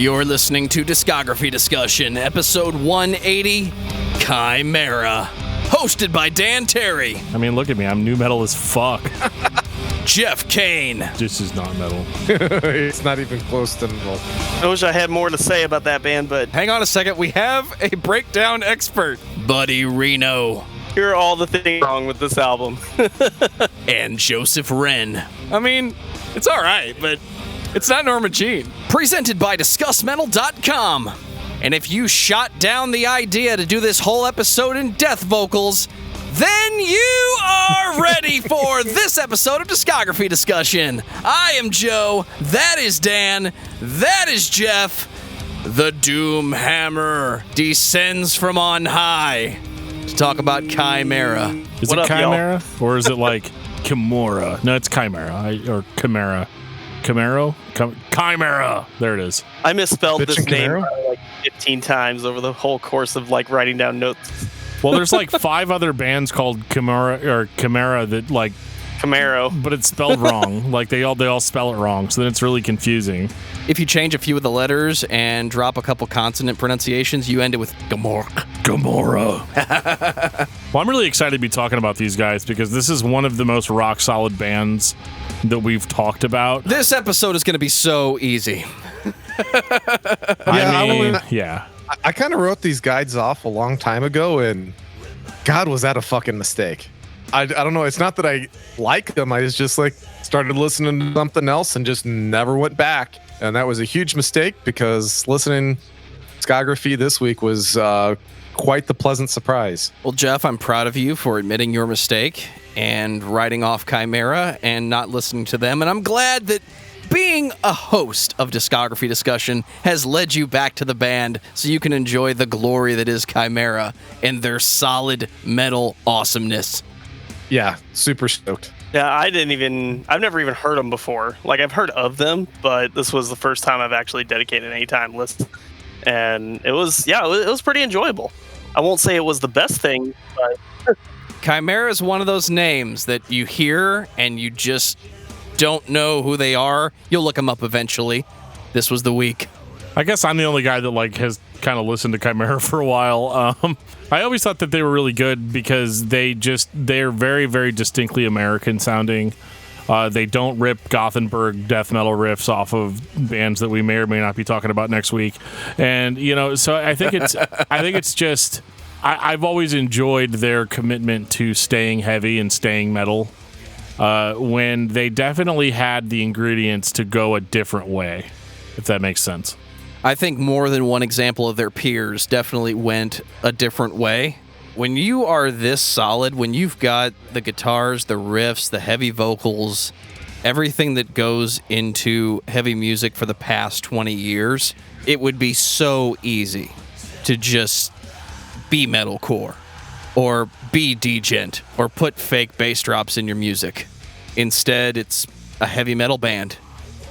You're listening to Discography Discussion, episode 180, Chimaira. Hosted by Dan Terry. I mean, look at me. I'm new metal as fuck. Geoff Kane. This is not metal. It's not even close to metal. I wish I had more to say about that band, but hang on a second. We have a breakdown expert. Buddy Reno. Here are all the things wrong with this album. And Joseph Wren. I mean, it's all right, but it's not Norma Jean. Presented by discussmetal.com. And if you shot down the idea to do this whole episode in death vocals, then you are ready for this episode of Discography Discussion. I am Joe. That is Dan. That is Geoff. The Doomhammer descends from on high to talk about Chimaira. Is it Chimaira? Or is it like Kimura? No, it's Chimaira. Or Chimera. Camaro? Chimaira. There it is. I misspelled this name Camaro? like 15 times over the whole course of like writing down notes. Well, there's like 5 other bands called Chimera that like Camaro. but it's spelled wrong. Like they all spell it wrong, so then it's really confusing. If you change a few of the letters and drop a couple consonant pronunciations, you end it with Gamora. Well, I'm really excited to be talking about these guys because this is one of the most rock solid bands that we've talked about. This episode is going to be so easy. I kind of wrote these guides off a long time ago, and God, was that a fucking mistake. I don't know. It's not that I like them. I was just like started listening to something else and just never went back. And that was a huge mistake because listening to Discography this week was quite the pleasant surprise. Well, Geoff, I'm proud of you for admitting your mistake and writing off Chimaira and not listening to them. And I'm glad that being a host of Discography Discussion has led you back to the band so you can enjoy the glory that is Chimaira and their solid metal awesomeness. Yeah, super stoked. Yeah, I've never even heard them before. Like, I've heard of them, but this was the first time I've actually dedicated any time listening. And it was pretty enjoyable. I won't say it was the best thing, but Chimaira is one of those names that you hear and you just don't know who they are. You'll look them up eventually. This was the week. I guess I'm the only guy that like has kind of listened to Chimaira for a while. I always thought that they were really good because they're very, very distinctly American sounding. They don't rip Gothenburg death metal riffs off of bands that we may or may not be talking about next week. And, so I think it's just, I've always enjoyed their commitment to staying heavy and staying metal when they definitely had the ingredients to go a different way, if that makes sense. I think more than one example of their peers definitely went a different way. When you are this solid, when you've got the guitars, the riffs, the heavy vocals, everything that goes into heavy music for the past 20 years, it would be so easy to just be metalcore or be degent or put fake bass drops in your music. Instead, it's a heavy metal band.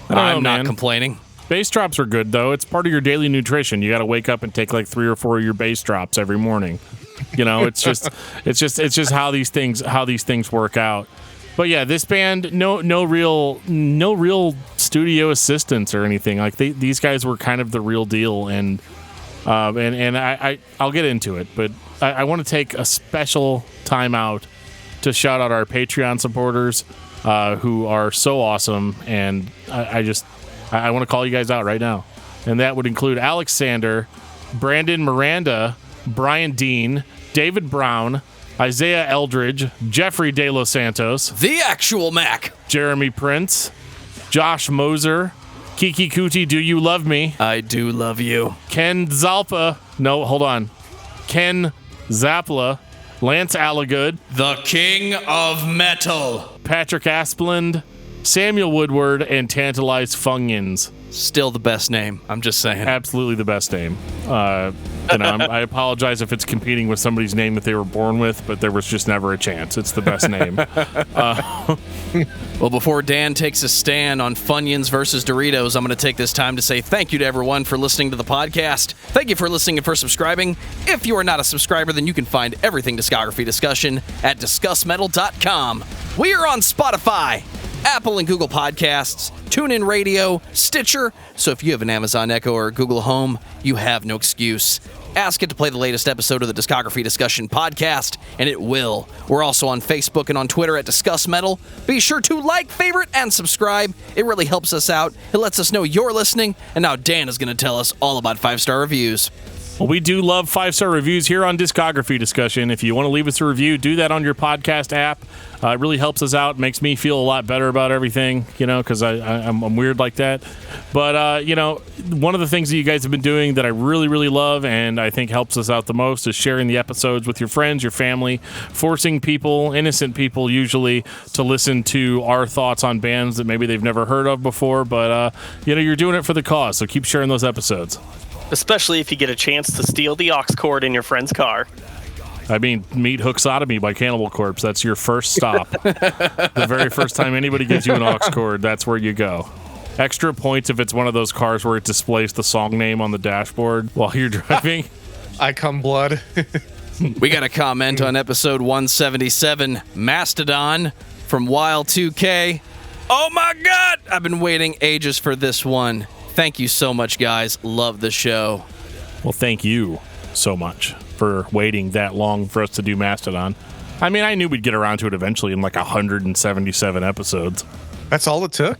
I'm not complaining. Bass drops are good though. It's part of your daily nutrition. You got to wake up and take like 3 or 4 of your bass drops every morning. It's just how these things work out. But yeah, this band, no real studio assistants or anything. Like these guys were kind of the real deal, and I'll get into it. But I want to take a special time out to shout out our Patreon supporters who are so awesome, and I want to call you guys out right now. And that would include Alexander, Brandon Miranda, Brian Dean, David Brown, Isaiah Eldridge, Jeffrey De Los Santos, The Actual Mac, Jeremy Prince, Josh Moser, Kiki Kuti, Do You Love Me? I Do Love You, Ken Zapla, Lance Allagood, The King of Metal, Patrick Asplund, Samuel Woodward, and Tantalized Funyuns. Still the best name. I'm just saying. Absolutely the best name. I apologize if it's competing with somebody's name that they were born with, but there was just never a chance. It's the best name. Well, before Dan takes a stand on Funyuns versus Doritos, I'm going to take this time to say thank you to everyone for listening to the podcast. Thank you for listening and for subscribing. If you are not a subscriber, then you can find everything Discography Discussion at discussmetal.com. We are on Spotify, Apple and Google Podcasts, TuneIn Radio, Stitcher. So if you have an Amazon Echo or Google Home, you have no excuse. Ask it to play the latest episode of the Discography Discussion podcast, and it will. We're also on Facebook and on Twitter at Discuss Metal. Be sure to like, favorite, and subscribe. It really helps us out. It lets us know you're listening. And now Dan is going to tell us all about 5-star reviews. Well, we do love 5-star reviews here on Discography Discussion. If you want to leave us a review, do that on your podcast app. It really helps us out, makes me feel a lot better about everything, because I'm weird like that. But, one of the things that you guys have been doing that I really, really love and I think helps us out the most is sharing the episodes with your friends, your family, forcing people, innocent people usually, to listen to our thoughts on bands that maybe they've never heard of before. But, you're doing it for the cause, so keep sharing those episodes. Especially if you get a chance to steal the aux cord in your friend's car. I mean, meet Hooksotomy by Cannibal Corpse. That's your first stop. The very first time anybody gives you an aux cord, that's where you go. Extra points if it's one of those cars where it displays the song name on the dashboard while you're driving. I Come Blood. We got a comment on episode 177, Mastodon, from Wild2K. Oh my God! I've been waiting ages for this one. Thank you so much, guys. Love the show. Well, thank you so much for waiting that long for us to do Mastodon. I mean, I knew we'd get around to it eventually in like 177 episodes. That's all it took?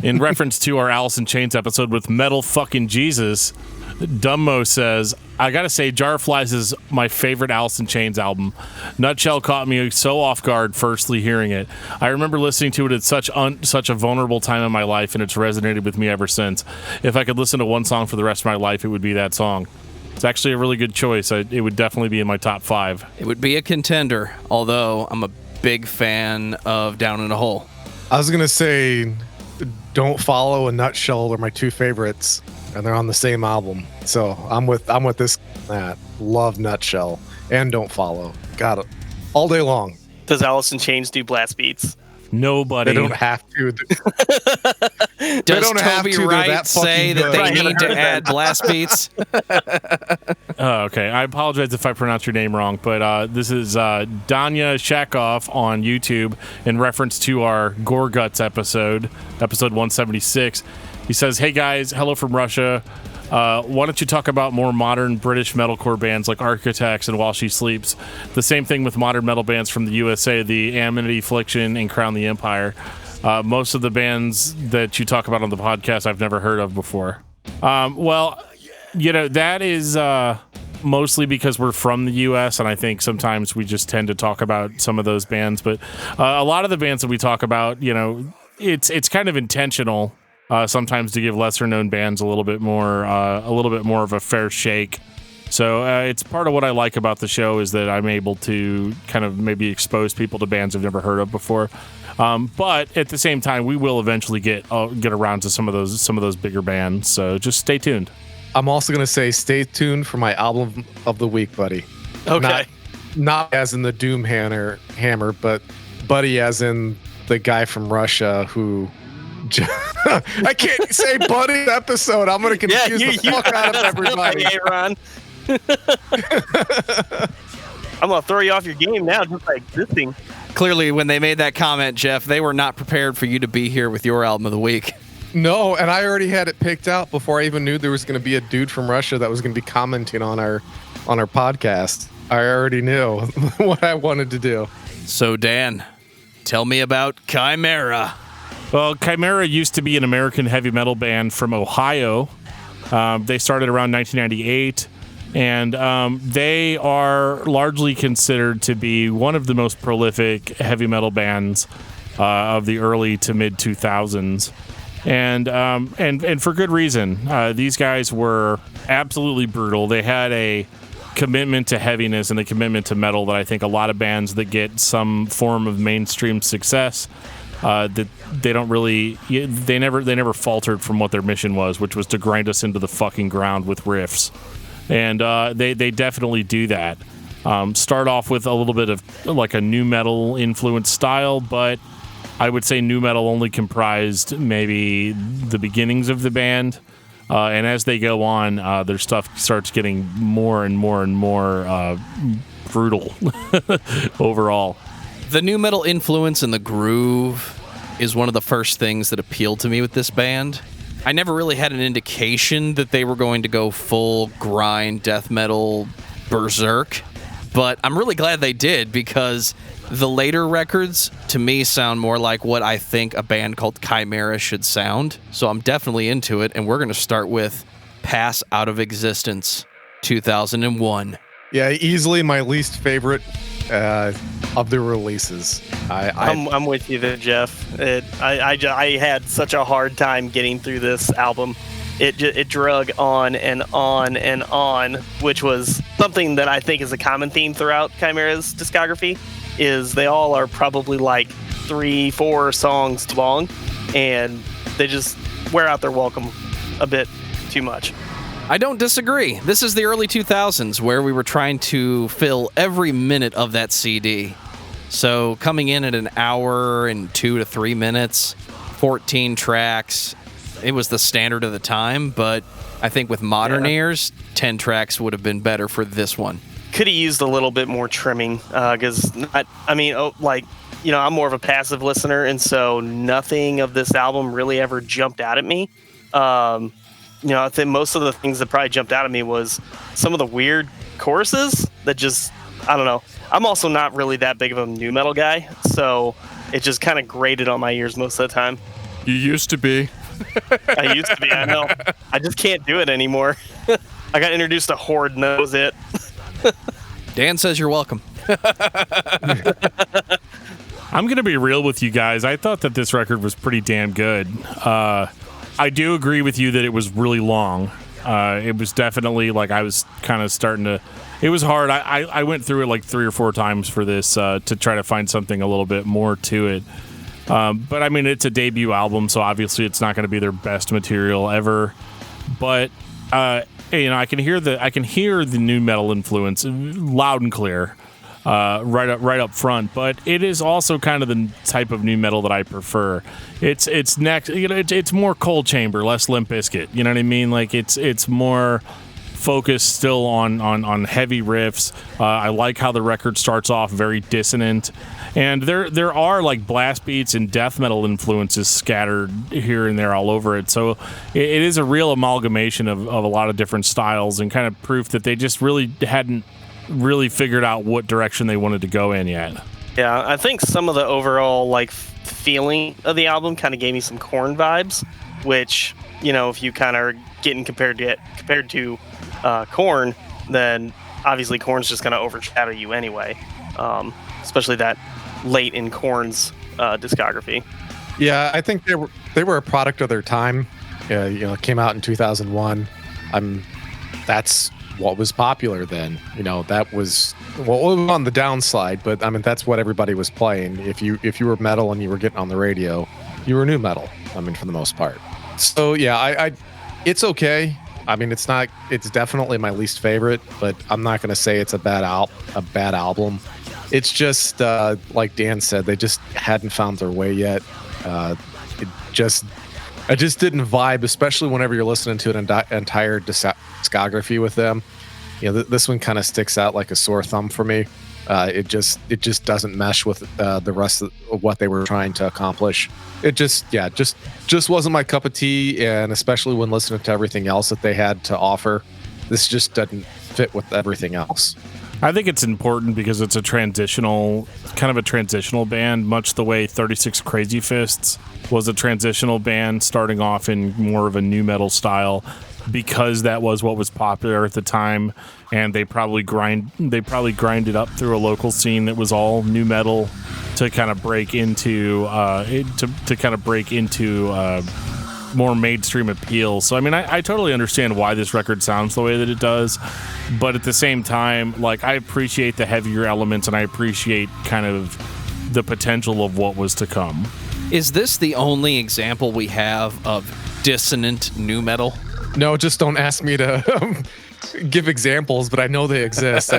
In reference to our Alice in Chains episode with Metal Fucking Jesus, Dumbo says, I gotta say, Jar Flies is my favorite Alice in Chains album. Nutshell caught me so off guard firstly hearing it. I remember listening to it at such a vulnerable time in my life, and it's resonated with me ever since. If I could listen to one song for the rest of my life, it would be that song. It's actually a really good choice. It would definitely be in my top 5. It would be a contender, although I'm a big fan of Down in a Hole. I was going to say Don't Follow and Nutshell are my 2 favorites, and they're on the same album. So I'm with this. That love Nutshell and Don't Follow. Got it all day long. Does Alice in Chains do blast beats? Nobody. They don't have to. Does Toby Wright say that they need to add blast beats? Okay. I apologize if I pronounced your name wrong, but this is Danya Shakoff on YouTube in reference to our Gore Guts episode 176. He says, hey guys, hello from Russia. Why don't you talk about more modern British metalcore bands like Architects and While She Sleeps? The same thing with modern metal bands from the USA, the Amity Affliction and Crown the Empire. Most of the bands that you talk about on the podcast I've never heard of before. That is mostly because we're from the US, and I think sometimes we just tend to talk about some of those bands. But a lot of the bands that we talk about, it's kind of intentional. Sometimes to give lesser known bands a little bit more of a fair shake. So it's part of what I like about the show is that I'm able to kind of maybe expose people to bands I've never heard of before. But at the same time, we will eventually get around to some of those bigger bands. So just stay tuned. I'm also going to say stay tuned for my album of the week, buddy. Okay. Not as in the Doomhammer, but buddy as in the guy from Russia who... I can't say buddy episode. I'm going to confuse the fuck out of everybody. Hey, Ron. I'm going to throw you off your game now just by existing. Clearly, when they made that comment, Geoff, they were not prepared for you to be here with your album of the week. No, and I already had it picked out before I even knew there was going to be a dude from Russia that was going to be commenting on our podcast. I already knew what I wanted to do. So, Dan, tell me about Chimaira. Well, Chimaira used to be an American heavy metal band from Ohio. They started around 1998, and they are largely considered to be one of the most prolific heavy metal bands of the early to mid 2000s, and for good reason. These guys were absolutely brutal. They had a commitment to heaviness and a commitment to metal that I think a lot of bands that get some form of mainstream success. That they don't really, they never faltered from what their mission was, which was to grind us into the fucking ground with riffs, and they definitely do that. Start off with a little bit of like a nu metal influenced style, but I would say nu metal only comprised maybe the beginnings of the band, and as they go on, their stuff starts getting more and more and more brutal overall. The nu metal influence and the groove, is one of the first things that appealed to me with this band. I never really had an indication that they were going to go full grind death metal berserk, but I'm really glad they did, because the later records to me sound more like what I think a band called Chimaira should sound. So I'm definitely into it, and we're going to start with Pass Out of Existence, 2001. Yeah, easily my least favorite of the releases. I'm with you there, Geoff. I had such a hard time getting through this album. It drug on and on and on, which was something that I think is a common theme throughout Chimaira's discography. Is they all are probably like 3-4 songs long, and they just wear out their welcome a bit too much. I don't disagree. This is the early 2000s where we were trying to fill every minute of that CD. So coming in at an hour and 2 to 3 minutes, 14 tracks, it was the standard of the time, but I think with modern ears, 10 tracks would have been better for this one. Could have used a little bit more trimming, because I'm more of a passive listener, and so nothing of this album really ever jumped out at me. I think most of the things that probably jumped out at me was some of the weird choruses that just, I don't know. I'm also not really that big of a nu metal guy, so it just kind of grated on my ears most of the time. You used to be. I used to be, I know. I just can't do it anymore. I got introduced to Horde, and that was it. Dan says you're welcome. I'm going to be real with you guys. I thought that this record was pretty damn good. I do agree with you that it was really long. It was definitely like I was kind of starting to... It was hard. I went through it like 3 or 4 times for this to try to find something a little bit more to it. But I mean, it's a debut album, so obviously it's not going to be their best material ever. But I can hear the nu metal influence loud and clear, right up front. But it is also kind of the type of nu metal that I prefer. It's next, it's more Cold Chamber, less Limp Bizkit. You know what I mean? Like it's more focused still on heavy riffs. I like how the record starts off very dissonant. And there are like blast beats and death metal influences scattered here and there all over it. So it is a real amalgamation of a lot of different styles, and kind of proof that they just really hadn't really figured out what direction they wanted to go in yet. Yeah, I think some of the overall like feeling of the album kind of gave me some Korn vibes, which, if you kind of are getting compared to Korn, then obviously Korn's just going to overshadow you anyway. Especially that late in Korn's discography. Yeah, I think they were a product of their time. It came out in 2001. That's what was popular then. That was on the downside, but I mean that's what everybody was playing. If you were metal and you were getting on the radio, you were nu metal. I mean, for the most part. So yeah, it's okay. I mean, it's definitely my least favorite, but I'm not going to say it's a bad album. It's just like Dan said, they just hadn't found their way yet. I just didn't vibe, especially whenever you're listening to an entire discography with them. This one kind of sticks out like a sore thumb for me. It just doesn't mesh with the rest of what they were trying to accomplish. It just wasn't my cup of tea, and especially when listening to everything else that they had to offer, this just doesn't fit with everything else. I think it's important because it's kind of a transitional band, much the way 36 Crazy Fists was a transitional band starting off in more of a nu metal style, because that was what was popular at the time, and they probably grinded up through a local scene that was all nu metal to kind of break into more mainstream appeal. So I mean, I totally understand why this record sounds the way that it does, but at the same time, like, I appreciate the heavier elements, and I appreciate kind of the potential of what was to come. Is this the only example we have of dissonant nu metal? No, just don't ask me to give examples, but I know they exist.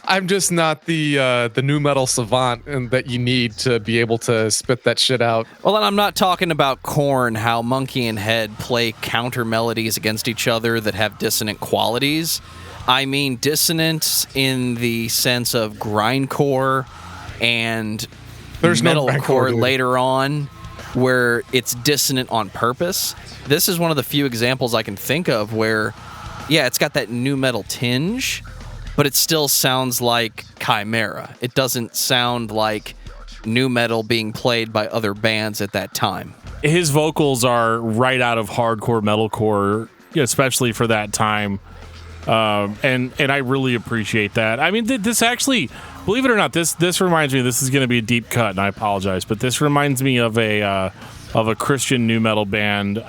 I'm just not the nu metal savant and that you need to be able to spit that shit out. Well, and I'm not talking about Korn, how Monkey and Head play counter melodies against each other that have dissonant qualities. I mean dissonance in the sense of grindcore and There's no metalcore backcore, dude. later on where it's dissonant on purpose. This is one of the few examples I can think of where, yeah, it's got that new metal tinge, but it still sounds like Chimaira. It doesn't sound like new metal being played by other bands at that time. His vocals are right out of hardcore metalcore, especially for that time. And I really appreciate that. I mean, this actually, believe it or not, this reminds me. This is going to be a deep cut, and I apologize, but this reminds me of a Christian nu metal band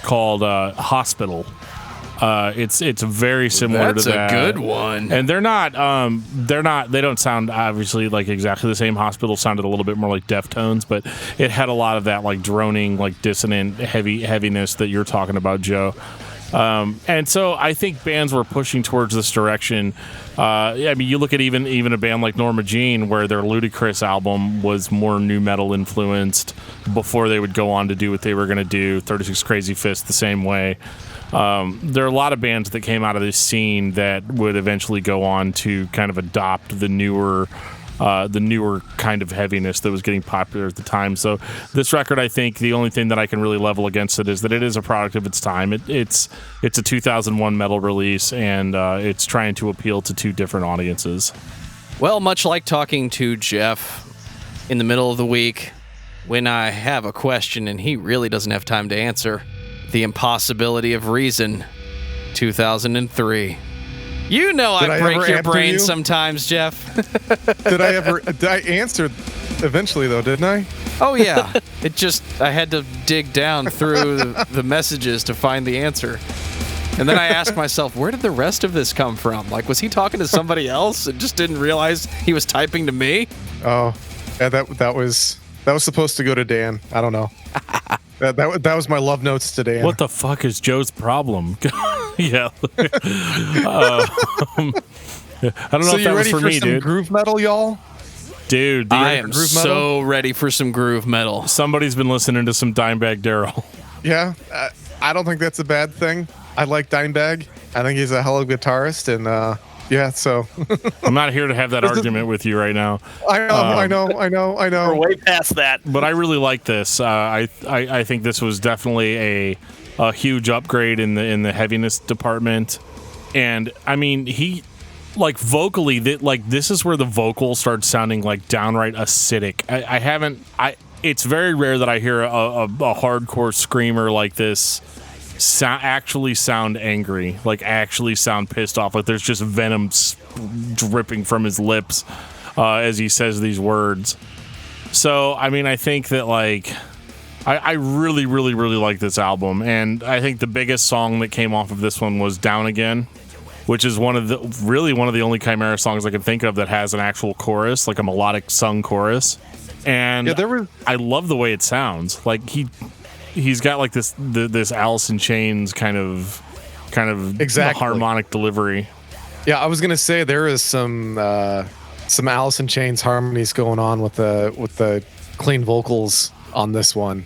called Hospital. It's very similar to that. That's a good one. And they don't sound obviously like exactly the same. Hospital sounded a little bit more like Deftones, but it had a lot of that like droning, like dissonant heaviness that you're talking about, Joe. And so I think bands were pushing towards this direction. I mean, you look at even a band like Norma Jean, where their Ludicrous album was more nu metal influenced before they would go on to do what they were going to do. 36 Crazy Fists the same way. There are a lot of bands that came out of this scene that would eventually go on to kind of adopt the newer kind of heaviness that was getting popular at the time. So this record, I think the only thing that I can really level against it is that it is a product of its time. It's a 2001 metal release, and it's trying to appeal to two different audiences. Well, much like talking to Geoff in the middle of the week when I have a question and he really doesn't have time to answer. The Impossibility of Reason, 2003. You know I break your brain sometimes, Geoff. Did I answer eventually, though, didn't I? Oh, yeah. I had to dig down through the messages to find the answer. And then I asked myself, where did the rest of this come from? Like, was he talking to somebody else and just didn't realize he was typing to me? Oh, yeah, that was supposed to go to Dan. I don't know. That was my love notes to Dan. What the fuck is Joe's problem? Yeah. I don't know if that was for me, dude. Groove metal, y'all? Dude, I am so ready for some groove metal. Somebody's been listening to some Dimebag Darrell. Yeah, I don't think that's a bad thing. I like Dimebag. I think he's a hell of a guitarist, and yeah, so. I'm not here to have that argument with you right now. I know. We're way past that. But I really like this. I think this was definitely a huge upgrade in the heaviness department. And I mean, he like vocally, this is where the vocals start sounding like downright acidic. It's very rare that I hear a hardcore screamer like this actually sound angry, like actually sound pissed off, like there's just venom dripping from his lips as he says these words. So I mean, I think that like I really like this album, and I think the biggest song that came off of this one was Down Again, which is one of the only Chimaira songs I can think of that has an actual chorus, like a melodic sung chorus. And yeah, I love the way it sounds. Like he's got like this Alice in Chains kind of exactly harmonic delivery. Yeah, I was gonna say there is some Alice in Chains harmonies going on with the clean vocals on this one,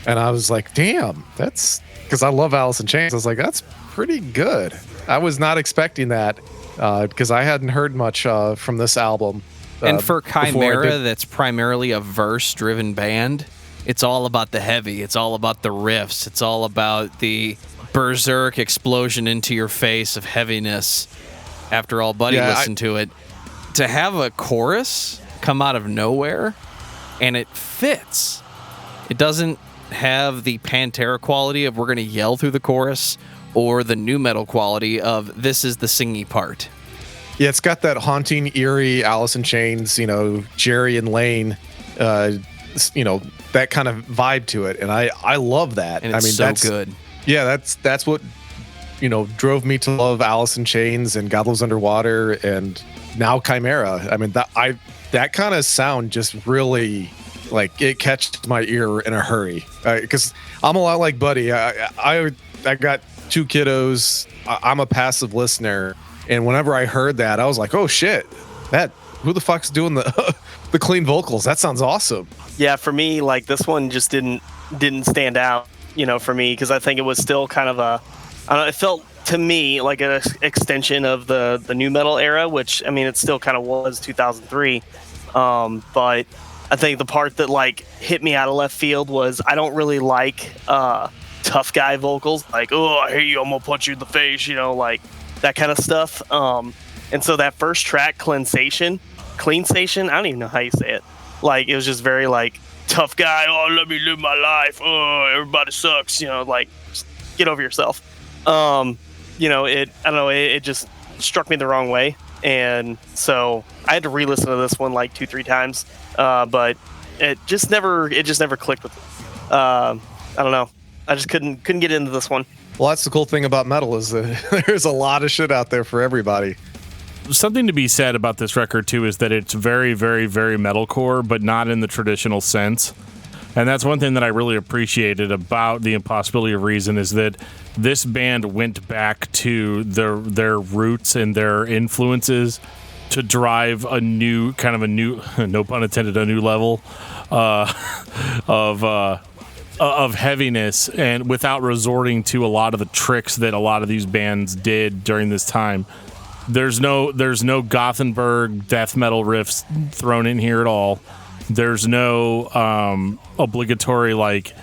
and I was like, damn, that's because I love Alice in Chains. I was like, that's pretty good. I was not expecting that because I hadn't heard much from this album. And for Chimaira, that's primarily a verse-driven band. It's all about the heavy. It's all about the riffs. It's all about the berserk explosion into your face of heaviness. After all, Buddy listened to it. To have a chorus come out of nowhere, and it fits. It doesn't have the Pantera quality of we're going to yell through the chorus, or the nu metal quality of this is the singy part. Yeah, it's got that haunting, eerie Alice in Chains, Jerry and Lane, that kind of vibe to it, and I love that. And it's that's good. Yeah, that's what drove me to love Alice in Chains and God Lives Underwater, and now Chimaira. I mean that kind of sound just really like it catches my ear in a hurry because I'm a lot like Buddy. I got 2 kiddos. I'm a passive listener, and whenever I heard that, I was like, oh shit, who the fuck's doing the the clean vocals? That sounds awesome. Yeah, for me, like this one just didn't stand out, for me, because I think it was still kind of it felt to me like an extension of the nu metal era, which I mean it still kind of was 2003, but I think the part that like hit me out of left field was I don't really like tough guy vocals, like, oh, I hate you, I'm gonna punch you in the face, you know, like that kind of stuff. And so that first track, Clean Station, I don't even know how you say it. Like, it was just very like tough guy, oh, let me live my life, oh, everybody sucks, you know, like, just get over yourself. You know, I don't know, it just struck me the wrong way. And so I had to re-listen to this one like 2-3 times, but it just never clicked with me. I don't know. I just couldn't get into this one. Well, that's the cool thing about metal is that there's a lot of shit out there for everybody. Something to be said about this record too is that it's very, very, very metalcore, but not in the traditional sense. And that's one thing that I really appreciated about The Impossibility of Reason is that this band went back to their roots and their influences to drive a new, no pun intended, a new level of heaviness, and without resorting to a lot of the tricks that a lot of these bands did during this time. There's no Gothenburg death metal riffs thrown in here at all. There's no obligatory like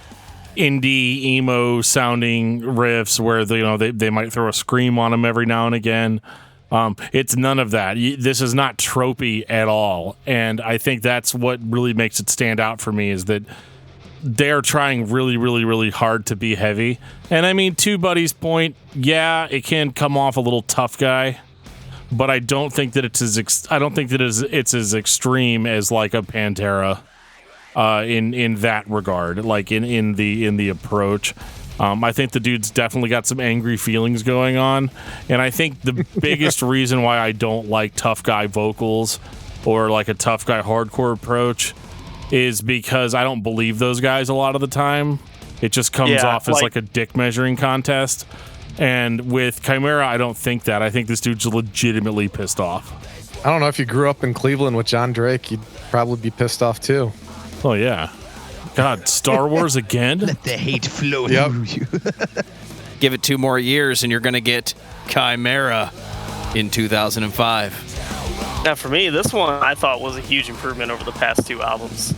indie emo sounding riffs where they might throw a scream on them every now and again. It's none of that. This is not tropey at all, and I think that's what really makes it stand out for me is that they're trying really, really, really hard to be heavy. And I mean, to Buddy's point, yeah, it can come off a little tough guy. But I don't think that it's as extreme as like a Pantera in that regard, like in the approach. I think the dude's definitely got some angry feelings going on, and I think the biggest reason why I don't like tough guy vocals or like a tough guy hardcore approach is because I don't believe those guys a lot of the time. It just comes off as like a dick measuring contest. And with Chimaira, I don't think that. I think this dude's legitimately pissed off. I don't know if you grew up in Cleveland with John Drake, you'd probably be pissed off too. Oh, yeah. God, Star Wars again? Let the hate flow through you. Give it 2 more years and you're going to get Chimaira in 2005. Now, for me, this one I thought was a huge improvement over the past 2 albums.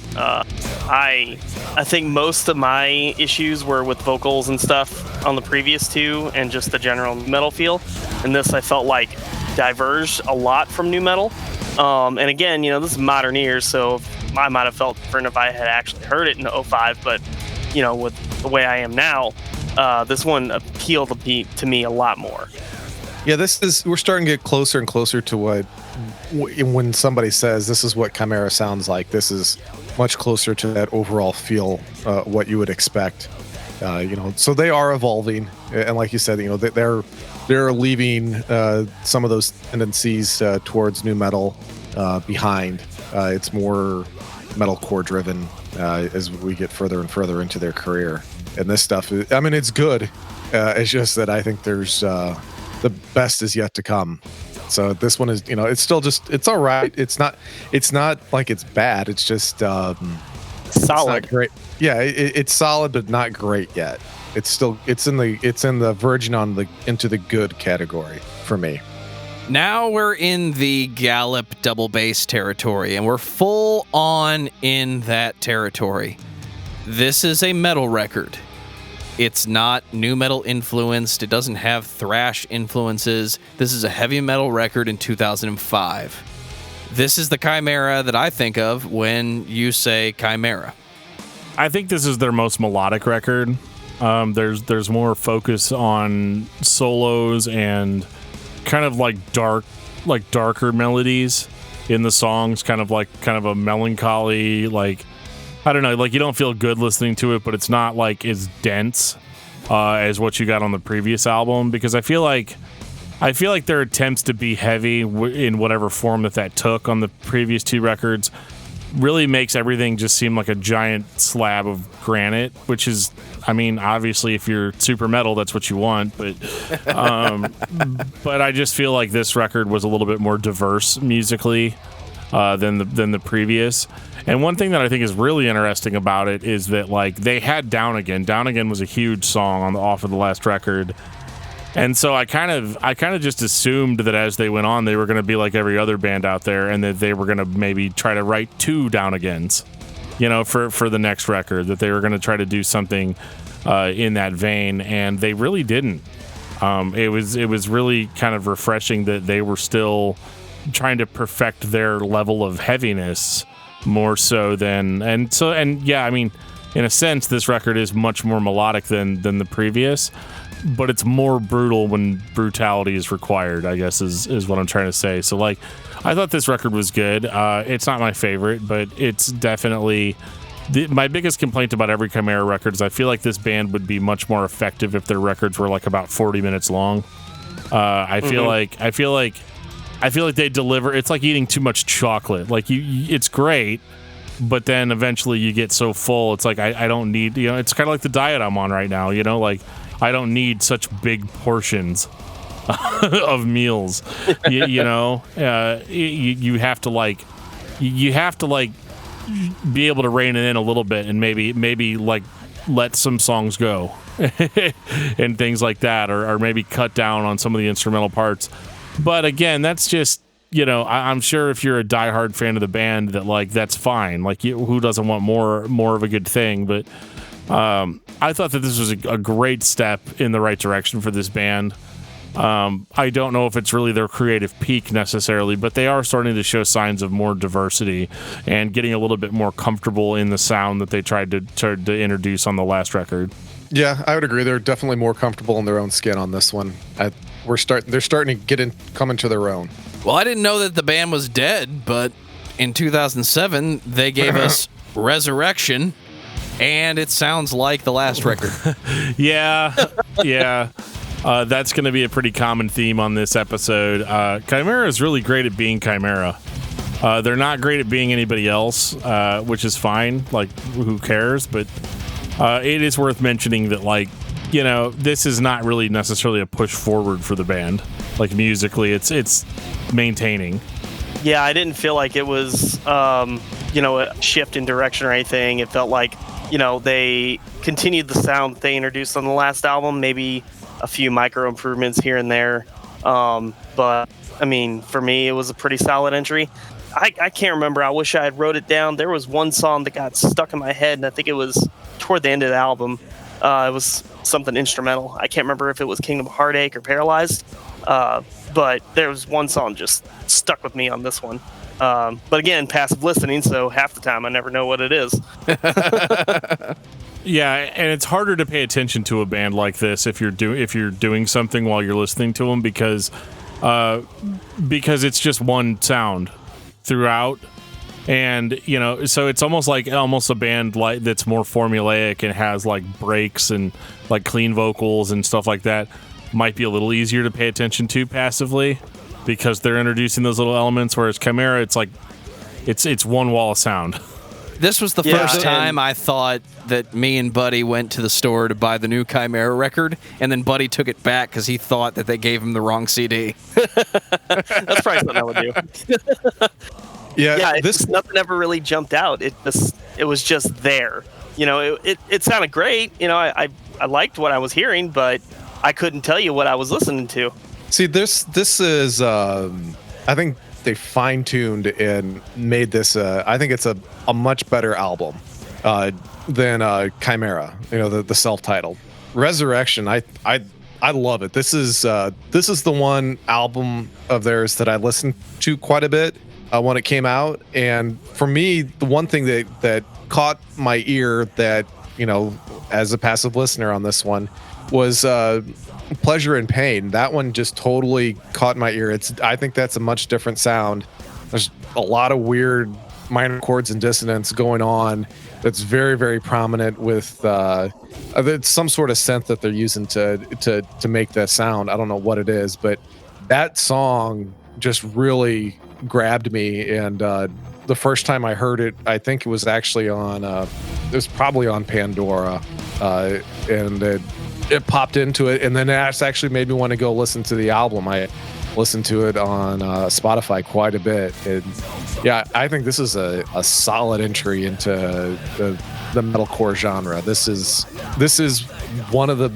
I think most of my issues were with vocals and stuff on the previous 2 and just the general metal feel. And this I felt like diverged a lot from new metal. And again, this is modern ears, so I might have felt different if I had actually heard it in 05. But, with the way I am now, this one appealed to me a lot more. Yeah, we're starting to get closer and closer to when somebody says this is what Chimaira sounds like. This is much closer to that overall feel, what you would expect. So they are evolving, and like you said, they're leaving some of those tendencies towards new metal behind. It's more metalcore driven as we get further and further into their career. And this stuff, it's good. It's just that I think there's the best is yet to come. So this one is, it's still it's all right. It's not like it's bad. It's just solid. It's not great. Yeah, it's solid, but not great yet. It's in the verging into the good category for me. Now we're in the Gallop double bass territory, and we're full on in that territory. This is a metal record. It's not new metal influenced. It doesn't have thrash influences. This is a heavy metal record in 2005. This is the Chimaira that I think of when you say Chimaira. I think this is their most melodic record. There's more focus on solos and kind of darker melodies in the songs, kind of a melancholy, I don't know, you don't feel good listening to it, but it's not as dense as what you got on the previous album, because I feel like their attempts to be heavy in whatever form that took on the previous 2 records really makes everything just seem like a giant slab of granite, which is, obviously if you're super metal, that's what you want, but but I just feel like this record was a little bit more diverse musically than the previous. And one thing that I think is really interesting about it is that they had Down Again. Down Again was a huge song off of the last record. And so I kind of just assumed that as they went on, they were going to be like every other band out there, and that they were going to maybe try to write 2 Down Agains. for the next record, that they were going to try to do something in that vein, and they really didn't. It was really kind of refreshing that they were still trying to perfect their level of heaviness more so than I mean, in a sense, this record is much more melodic than the previous, but it's more brutal when brutality is required, I guess is what I'm trying to say. So like, I thought this record was good. It's not my favorite, but it's definitely my biggest complaint about every Chimaira record is I feel like this band would be much more effective if their records were like about 40 minutes long. I feel like they deliver. It's like eating too much chocolate. Like it's great, but then eventually you get so full. It's like I don't need. It's kind of like the diet I'm on right now. Like I don't need such big portions of meals. You have to like be able to rein it in a little bit and maybe like let some songs go and things like that, or maybe cut down on some of the instrumental parts. But again, that's just, I'm sure if you're a diehard fan of the band that like, that's fine. Like who doesn't want more of a good thing? But I thought that this was a great step in the right direction for this band. I don't know if it's really their creative peak necessarily, but they are starting to show signs of more diversity and getting a little bit more comfortable in the sound that they tried to introduce on the last record. Yeah, I would agree. They're definitely more comfortable in their own skin on this one. They're starting to come into their own. Well, I didn't know that the band was dead, but in 2007 they gave us Resurrection, and it sounds like the last record. Yeah. That's going to be a pretty common theme on this episode. Chimaira is really great at being Chimaira. They're not great at being anybody else, which is fine. Like, who cares? But it is worth mentioning that, like, this is not really necessarily a push forward for the band. Like, musically, it's maintaining. Yeah, I didn't feel like it was, a shift in direction or anything. It felt like, they continued the sound that they introduced on the last album, maybe a few micro improvements here and there. But, I mean, for me, it was a pretty solid entry. I can't remember. I wish I had wrote it down. There was one song that got stuck in my head, and I think it was toward the end of the album. It was something instrumental. I can't remember if it was Kingdom of Heartache or Paralyzed. But there was one song just stuck with me on this one. But again, passive listening, so half the time I never know what it is. Yeah, and it's harder to pay attention to a band like this if you're doing something while you're listening to them because it's just one sound throughout, and so it's almost a band like that's more formulaic and has like breaks and like clean vocals and stuff like that. Might be a little easier to pay attention to passively because they're introducing those little elements. Whereas Chimaira, it's like it's one wall of sound. This was the first time I thought that me and Buddy went to the store to buy the new Chimaira record, and then Buddy took it back because he thought that they gave him the wrong CD. That's probably something I would do. Nothing ever really jumped out. It was just there. It sounded great. I liked what I was hearing, but I couldn't tell you what I was listening to. See, this is I think they fine-tuned and made this I think it's a much better album than Chimaira, the self-titled. Resurrection, I love it. This is the one album of theirs that I listened to quite a bit when it came out, and for me, the one thing that caught my ear that, as a passive listener on this one was Pleasure and Pain. That one just totally caught my ear. I think that's a much different sound. There's a lot of weird minor chords and dissonance going on that's very, very prominent with it's some sort of synth that they're using to make that sound. I don't know what it is, but that song just really grabbed me, and the first time I heard it, I think it was actually on it was probably on Pandora, and it popped into it, and then that's actually made me want to go listen to the album. I listened to it on Spotify quite a bit, and yeah, I think this is a solid entry into the metalcore genre. This is one of the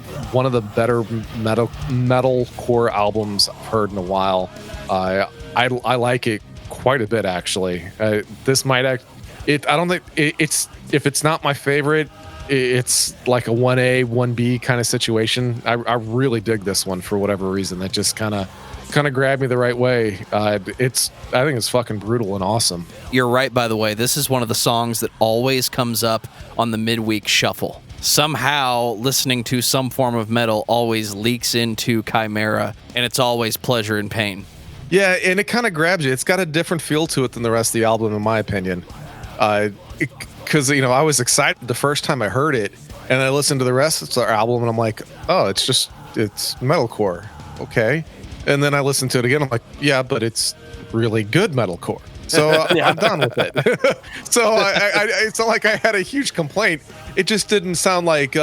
better metalcore albums I've heard in a while. I like it quite a bit, actually. This might I don't think it's if it's not my favorite, it's like a 1A 1B kind of situation. I really dig this one for whatever reason. That just kind of grabbed me the right way. I think it's fucking brutal and awesome. You're right, by the way. This is one of the songs that always comes up on the midweek shuffle. Somehow, listening to some form of metal always leaks into Chimaira, and it's always pleasure and pain. Yeah, and it kind of grabs you. It's got a different feel to it than the rest of the album, in my opinion. Because I was excited the first time I heard it, and I listened to the rest of the album, and I'm like, oh, it's metalcore, okay. And then I listened to it again, I'm like, yeah, but it's really good metalcore. So I'm done with it. So it's not like I had a huge complaint. It just didn't sound like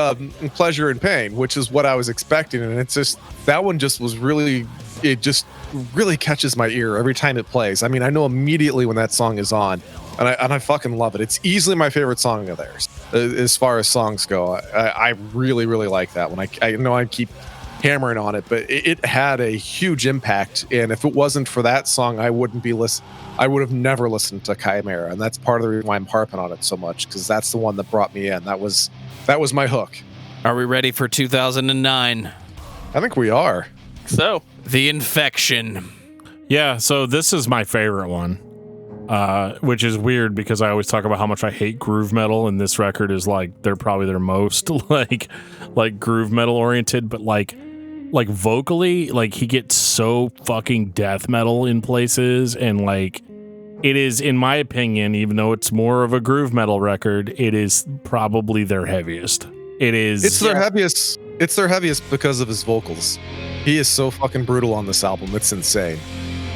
pleasure and pain, which is what I was expecting. And it's just, that one just was really, it just really catches my ear every time it plays. I mean, I know immediately when that song is on, and I fucking love it. It's easily my favorite song of theirs as far as songs go. I really, really like that one. I know I keep hammering on it, but it had a huge impact. And if it wasn't for that song, I would have never listened to Chimaira. And that's part of the reason why I'm harping on it so much, because that's the one that brought me in. That was my hook. Are we ready for 2009? I think we are. So, The Infection. Yeah, so this is my favorite one, which is weird because I always talk about how much I hate groove metal, and this record is like, they're probably their most like groove metal oriented, but like vocally, like he gets so fucking death metal in places, and like it is, in my opinion, even though it's more of a groove metal record, it is probably their heaviest. It's their heaviest. It's their heaviest because of his vocals. He is so fucking brutal on this album. It's insane.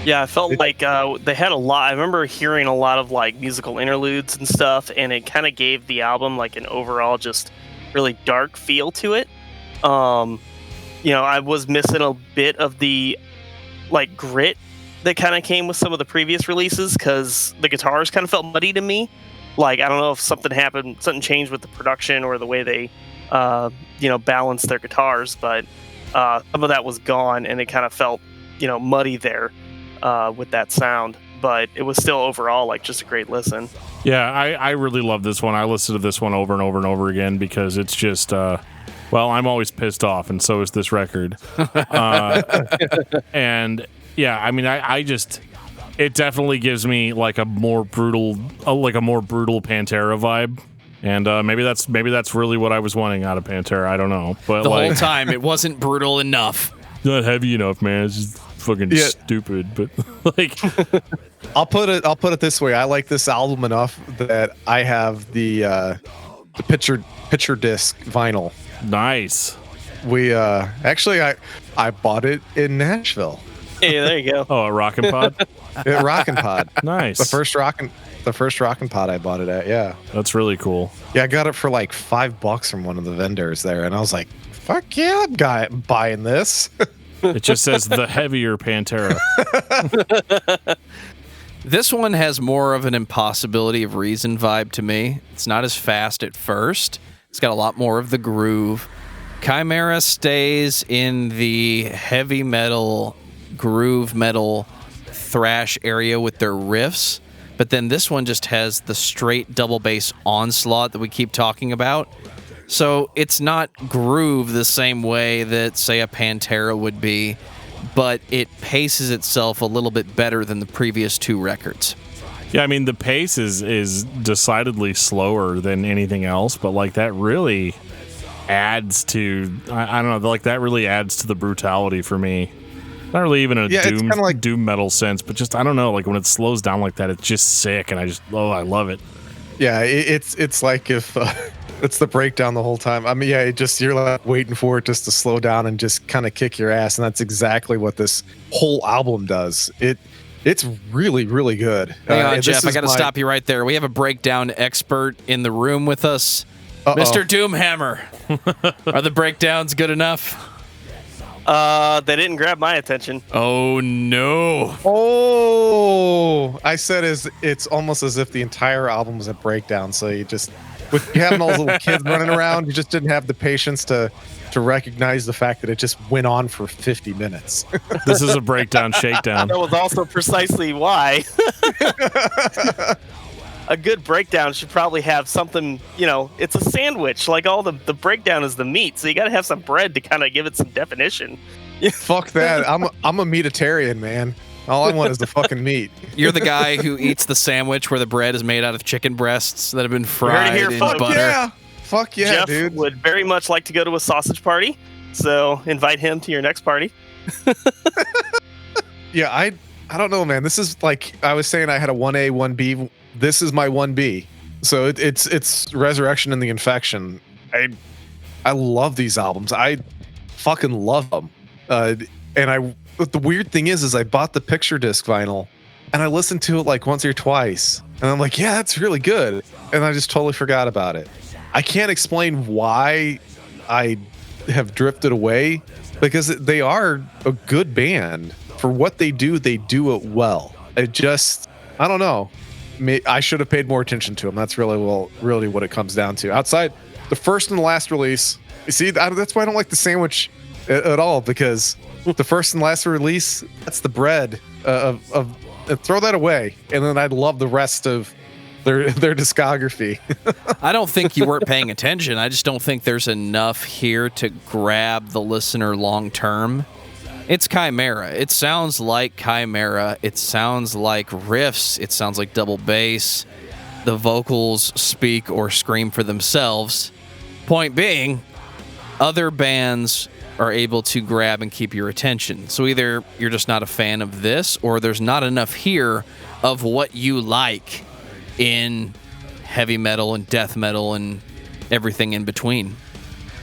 Yeah, I felt like they had a lot. I remember hearing a lot of like musical interludes and stuff, and it kind of gave the album like an overall just really dark feel to it. I was missing a bit of the like grit that kind of came with some of the previous releases, because the guitars kind of felt muddy to me. Like, I don't know if something changed with the production or the way they balanced their guitars, but some of that was gone, and it kind of felt muddy there with that sound. But it was still overall like just a great listen. Yeah, I really love this one. I listened to this one over and over and over again because it's just well, I'm always pissed off, and so is this record. And yeah, I mean, I just, it definitely gives me like a more brutal Pantera vibe, and maybe that's really what I was wanting out of Pantera. I don't know, but the whole time it wasn't brutal enough. Not heavy enough, man. It's just fucking stupid. But like, I'll put it this way: I like this album enough that I have the picture disc vinyl. Nice. We actually I bought it in Nashville. Hey, there you go. Oh, a Rockin' Pod. Rockin' Pod. Nice. The first Rockin' Pod I bought it at. Yeah. That's really cool. Yeah, I got it for like $5 from one of the vendors there, and I was like, "Fuck yeah, I'm buying this." It just says the heavier Pantera. This one has more of an Impossibility of Reason vibe to me. It's not as fast at first. It's got a lot more of the groove. Chimaira stays in the heavy metal, groove metal, thrash area with their riffs, but then this one just has the straight double bass onslaught that we keep talking about. So it's not groove the same way that, say, a Pantera would be, but it paces itself a little bit better than the previous two records. Yeah, I mean, the pace is decidedly slower than anything else, but like that really adds to, I don't know, like that really adds to the brutality for me. Not really even a doom metal sense, but just, I don't know, like when it slows down like that, it's just sick, and I love it. Yeah, it's like if it's the breakdown the whole time. I mean, yeah, you're like waiting for it just to slow down and just kind of kick your ass, and that's exactly what this whole album does. It's really, really good. Hang on, Geoff, I got to stop you right there. We have a breakdown expert in the room with us. Mr. Doomhammer. Are the breakdowns good enough? They didn't grab my attention. Oh, no. Oh, I said it's almost as if the entire album was a breakdown. So you having all those little kids running around, you just didn't have the patience to recognize the fact that it just went on for 50 minutes. This is a breakdown shakedown. That was also precisely why. a good breakdown should probably have something, it's a sandwich. Like all the breakdown is the meat, so you got to have some bread to kind of give it some definition. Fuck that. I'm a meatitarian, man. All I want is the fucking meat. You're the guy who eats the sandwich where the bread is made out of chicken breasts that have been fried in fuck butter. Yeah. Fuck yeah, Geoff dude. would very much like to go to a sausage party, so invite him to your next party. Yeah, I don't know, man. This is like I was saying. I had a 1A, 1B. This is my 1B. So it's Resurrection and the Infection. I love these albums. I fucking love them. But the weird thing is I bought the picture disc vinyl, and I listened to it like once or twice, and I'm like, yeah, that's really good, and I just totally forgot about it. I can't explain why I have drifted away, because they are a good band. For what they do it well. I don't know. I should have paid more attention to them. That's really what it comes down to. Outside the first and the last release, you see, that's why I don't like the sandwich at all, because the first and last release, that's the bread of throw that away, and then I'd love the rest of their discography. I don't think you weren't paying attention. I just don't think there's enough here to grab the listener long term. It's Chimaira. It sounds like Chimaira. It sounds like riffs. It sounds like double bass. The vocals speak or scream for themselves. Point being, other bands are able to grab and keep your attention. So either you're just not a fan of this, or there's not enough here of what you like in heavy metal and death metal and everything in between.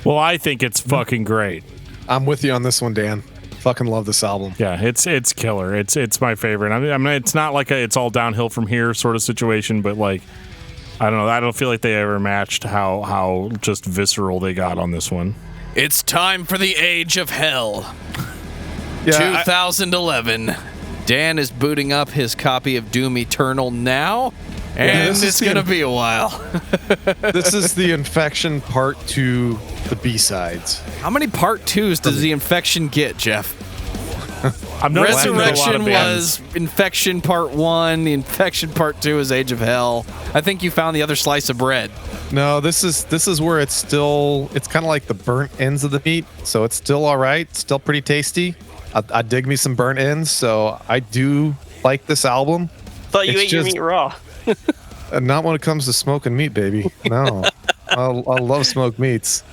Well, I think it's fucking great. I'm with you on this one, Dan. Fucking love this album. Yeah, it's killer. It's my favorite. I mean, it's not like it's all downhill from here sort of situation, but like, I don't know. I don't feel like they ever matched how just visceral they got on this one. It's time for the Age of Hell. Yeah, 2011. Dan is booting up his copy of Doom Eternal now, and it's going to be a while. This is the Infection Part 2, the B-sides. How many Part 2s does the Infection get, Geoff? Resurrection was Infection Part 1. The Infection Part 2 is Age of Hell. I think you found the other slice of bread. No, this is where it's kind of like the burnt ends of the meat, so it's still all right, still pretty tasty. I dig me some burnt ends, so I do like this album. Thought you ate your meat raw. Not when it comes to smoking meat, baby. No, I love smoked meats.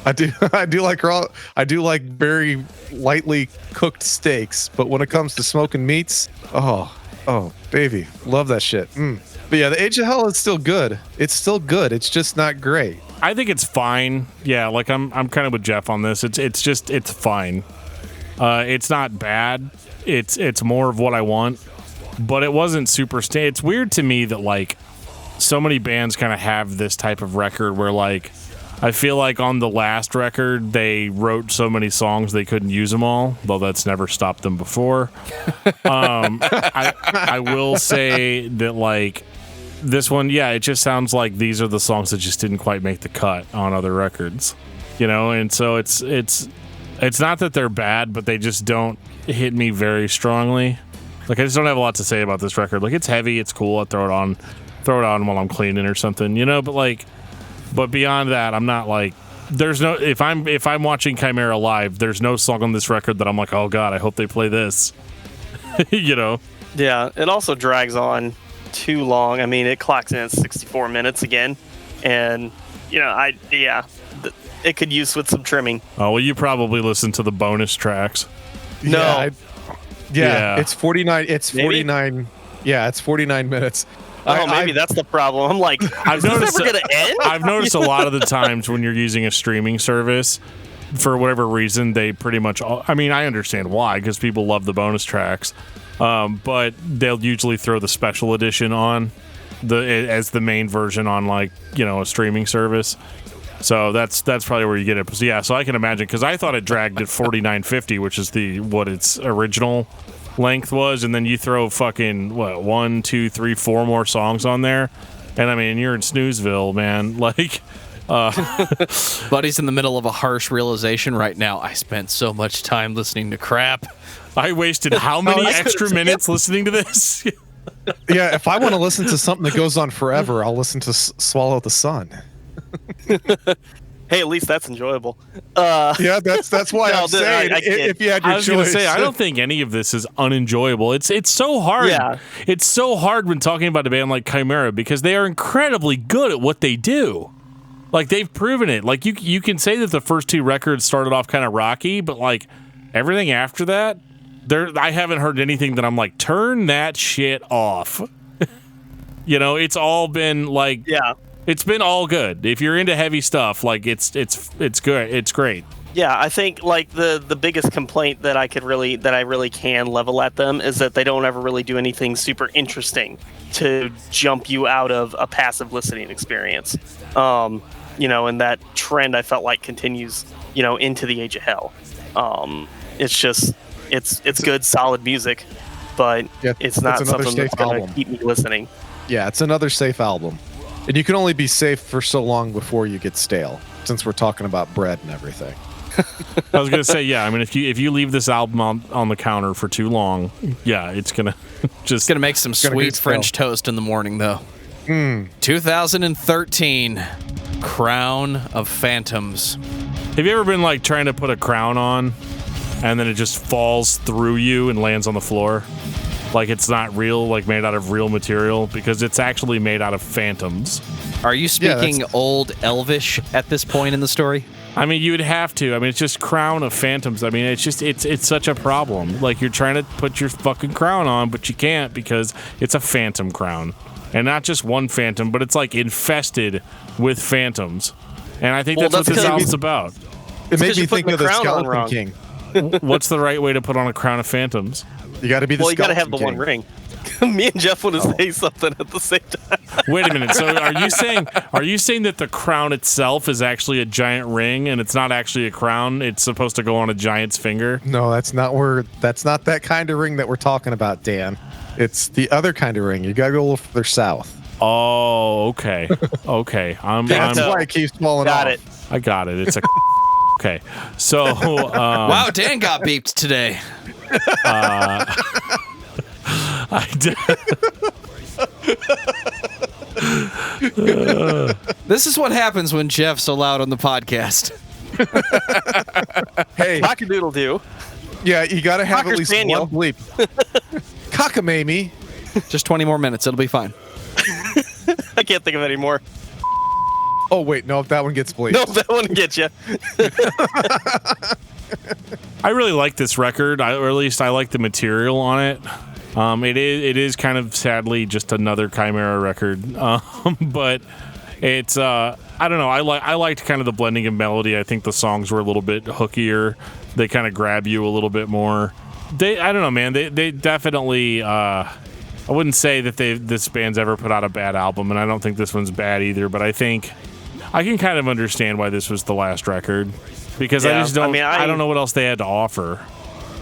I do like raw. I do like very lightly cooked steaks, but when it comes to smoking meats, oh, baby, love that shit. But yeah, the Age of Hell is still good. It's still good. It's just not great. I think it's fine. Yeah, like I'm kind of with Geoff on this. It's fine. It's not bad. It's more of what I want, but it wasn't super. It's weird to me that like so many bands kind of have this type of record where like I feel like on the last record they wrote so many songs they couldn't use them all, though that's never stopped them before. I will say that like this one, yeah, it just sounds like these are the songs that just didn't quite make the cut on other records, you know, and so it's not that they're bad, but they just don't hit me very strongly. Like I just don't have a lot to say about this record. Like it's heavy, it's cool. I throw it on while I'm cleaning or something, you know. But beyond that, I'm not like there's no if I'm watching Chimaira live, there's no song on this record that I'm like, oh god, I hope they play this, you know. Yeah, it also drags on too long. I mean, it clocks in at 64 minutes again, and you know, it could use with some trimming. Oh, well, you probably listen to the bonus tracks. No. Yeah. It's 49. It's 49. Yeah, it's 49 minutes. Maybe that's the problem. I'm like, is this ever going to end? I've noticed a lot of the times when you're using a streaming service, for whatever reason, they pretty much I mean, I understand why, because people love the bonus tracks, but they'll usually throw the special edition on as the main version on, like, you know, a streaming service. So that's probably where you get it. So yeah, so I can imagine, because I thought it dragged at 49:50, which is what its original length was, and then you throw fucking 1, 2, 3, 4 more songs on there, and I mean, you're in Snoozeville, man. Like, Buddy's in the middle of a harsh realization right now. I spent so much time listening to crap. I wasted how many extra minutes listening to this? Yeah, if I want to listen to something that goes on forever, I'll listen to Swallow the Sun. Hey, at least that's enjoyable. Yeah, that's why I'm saying if you had your I was going to choice. say, I don't think any of this is unenjoyable. It's so hard. Yeah. It's so hard when talking about a band like Chimaira because they are incredibly good at what they do. Like, they've proven it. Like, you can say that the first two records started off kind of rocky, but, like, everything after that, I haven't heard anything that I'm like, turn that shit off. It's all been, like... Yeah. It's been all good. If you're into heavy stuff, like it's good. It's great. Yeah, I think like the biggest complaint that I really can level at them is that they don't ever really do anything super interesting to jump you out of a passive listening experience. And that trend I felt like continues, into the age of hell. It's just it's good, solid music, but it's not something that's going to keep me listening. Yeah, it's another safe album. And you can only be safe for so long before you get stale, since we're talking about bread and everything. I was gonna say, yeah. I mean, if you leave this album on the counter for too long, yeah, it's gonna make some sweet French toast in the morning, though. 2013, Crown of Phantoms. Have you ever been like trying to put a crown on, and then it just falls through you and lands on the floor? Like it's not real, like made out of real material, because it's actually made out of phantoms. Are you speaking Old Elvish at this point in the story? I mean, you would have to. I mean, it's just Crown of Phantoms. I mean, it's such a problem. Like you're trying to put your fucking crown on, but you can't because it's a phantom crown. And not just one phantom, but it's like infested with phantoms. And I think that's what this album's about. It made me think of the Skeleton King. What's the right way to put on a crown of phantoms? You got to be the Well, you got to Skeleton have the King. one ring. Me and Geoff want to say something at the same time. Wait a minute. So are you saying that the crown itself is actually a giant ring and it's not actually a crown? It's supposed to go on a giant's finger? No, that's not that kind of ring that we're talking about, Dan. It's the other kind of ring. You got to go a little further south. Oh, okay. Okay. That's why it keeps falling off. Got it. I got it. It's a okay. So wow, Dan got beeped today. I did. This is what happens when Geoff's allowed on the podcast. Hey, Cock-a-doodle-doo. yeah, you got to have Cocker at least Spaniel. one bleep. Cockamamie. Just 20 more minutes. It'll be fine. I can't think of any more. Oh wait, no, that one gets bleeped. No, that wouldn't get you. I really like this record, or at least I like the material on it. It is kind of sadly just another Chimaira record, but it's I don't know. I liked kind of the blending of melody. I think the songs were a little bit hookier. They kind of grab you a little bit more. I don't know, man. They definitely. I wouldn't say that this band's ever put out a bad album, and I don't think this one's bad either. But I think I can kind of understand why this was the last record, because I just don't. I don't know what else they had to offer.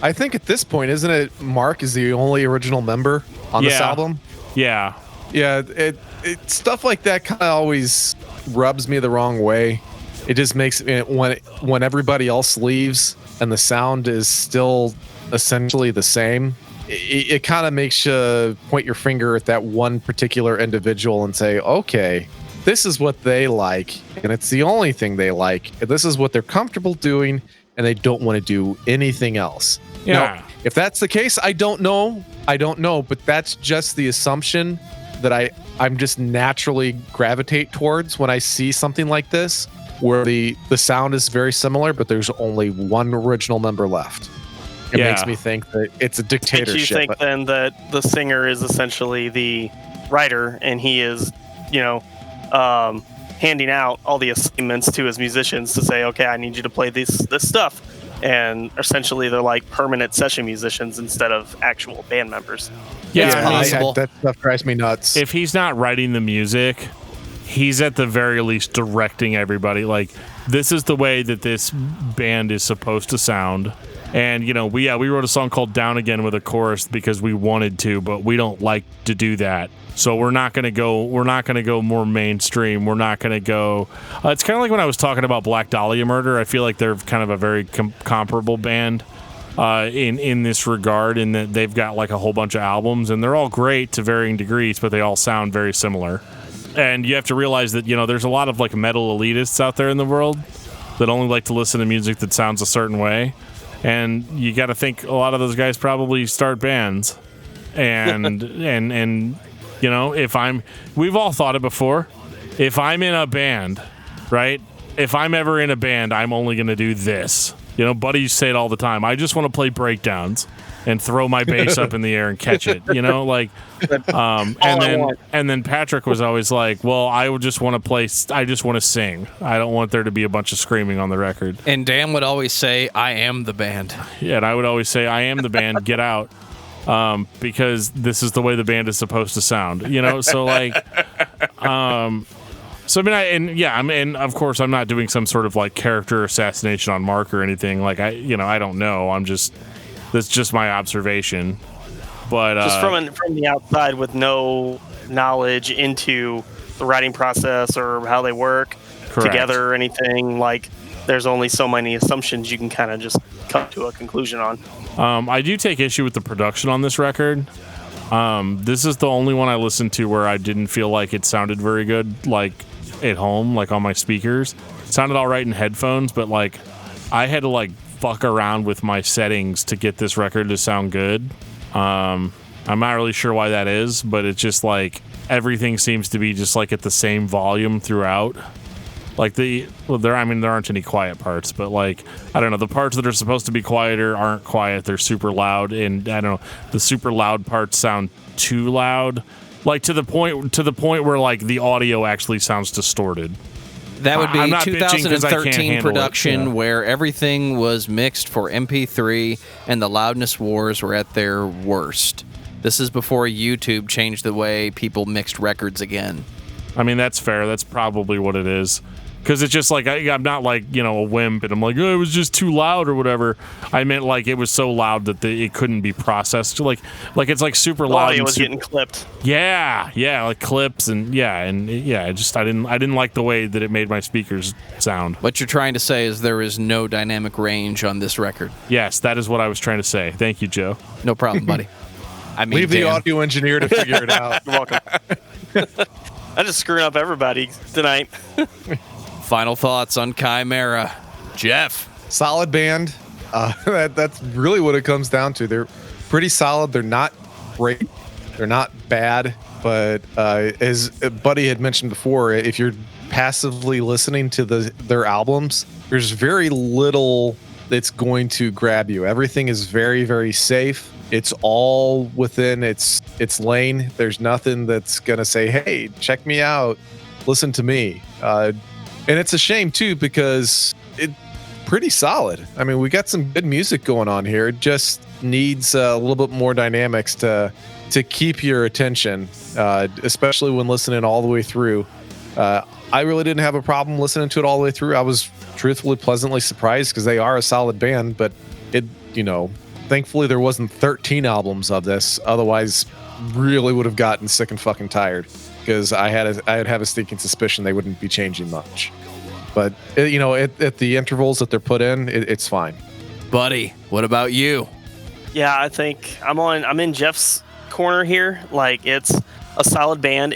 I think at this point, isn't it? Mark is the only original member on this album. Yeah. Yeah. It stuff like that kind of always rubs me the wrong way. It just makes me when everybody else leaves and the sound is still essentially the same. It kind of makes you point your finger at that one particular individual and say, okay, this is what they like, and it's the only thing they like. This is what they're comfortable doing, and they don't want to do anything else. Yeah. Now, if that's the case, I don't know, but that's just the assumption that I'm just naturally gravitate towards when I see something like this, where the sound is very similar, but there's only one original member left. It makes me think that it's a dictatorship. Makes you think then that the singer is essentially the writer, and he is, handing out all the assignments to his musicians to say, okay, I need you to play this stuff. And essentially they're like permanent session musicians instead of actual band members. Yeah, It's possible. That stuff drives me nuts. If he's not writing the music, he's at the very least directing everybody. Like, this is the way that this band is supposed to sound. And, we wrote a song called Down Again with a chorus because we wanted to, but we don't like to do that. So we're not going to go more mainstream. We're not going to go. It's kind of like when I was talking about Black Dahlia Murder. I feel like they're kind of a very comparable band. in this regard, in that they've got like a whole bunch of albums, and they're all great to varying degrees, but they all sound very similar. And you have to realize that, there's a lot of like metal elitists out there in the world that only like to listen to music that sounds a certain way. And you got to think a lot of those guys probably start bands. And, we've all thought it before. If I'm in a band, right? If I'm ever in a band, I'm only going to do this. Buddies say it all the time. I just want to play breakdowns and throw my bass up in the air and catch it, and then Patrick was always like, well, I would just want to I just want to sing. I don't want there to be a bunch of screaming on the record. And Dan would always say, I am the band. Yeah, and I would always say, I am the band, get out. Because this is the way the band is supposed to sound, so like, so and of course I'm not doing some sort of like character assassination on Mark or anything. Like I don't know. That's just my observation. But just from the outside with no knowledge into the writing process or how they work together or anything, like there's only so many assumptions you can kind of just come to a conclusion on. I do take issue with the production on this record. This is the only one I listened to where I didn't feel like it sounded very good, like at home, like on my speakers. It sounded all right in headphones, but like I had to like fuck around with my settings to get this record to sound good. I'm not really sure why that is, but it's just like everything seems to be just like at the same volume throughout. Like there aren't any quiet parts, but like, I don't know, the parts that are supposed to be quieter aren't quiet. They're super loud, and I don't know, the super loud parts sound too loud, like to the point where like the audio actually sounds distorted. That would be I'm not bitching 'cause I can't 2013 handle it. production Yeah. where everything was mixed for MP3 and the loudness wars were at their worst. This is before YouTube changed the way people mixed records again. I mean, that's fair. That's probably what it is. Because it's just like, I'm not like, a wimp and I'm like, oh, it was just too loud or whatever. I meant like it was so loud that it couldn't be processed. Like it's like super loud. Audio was getting clipped. Yeah, like clips I didn't like the way that it made my speakers sound. What you're trying to say is there is no dynamic range on this record. Yes, that is what I was trying to say. Thank you, Joe. No problem, buddy. I mean, Leave the Dan. audio engineer to figure it out. You're welcome. I'm just screwing up everybody tonight. Final thoughts on Chimaira. Geoff. Solid band. That's really what it comes down to. They're pretty solid. They're not great. They're not bad. But as Buddy had mentioned before, if you're passively listening to their albums, there's very little that's going to grab you. Everything is very, very safe. It's all within its lane. There's nothing that's going to say, hey, check me out. Listen to me. And it's a shame, too, because it's pretty solid. I mean, we got some good music going on here. It just needs a little bit more dynamics to keep your attention, especially when listening all the way through. I really didn't have a problem listening to it all the way through. I was truthfully pleasantly surprised because they are a solid band, but thankfully there wasn't 13 albums of this. Otherwise, really would have gotten sick and fucking tired because I'd have a sneaking suspicion they wouldn't be changing much. But at the intervals that they're put in, it's fine. Buddy, what about you? Yeah, I think I'm in Geoff's corner here. Like, it's a solid band.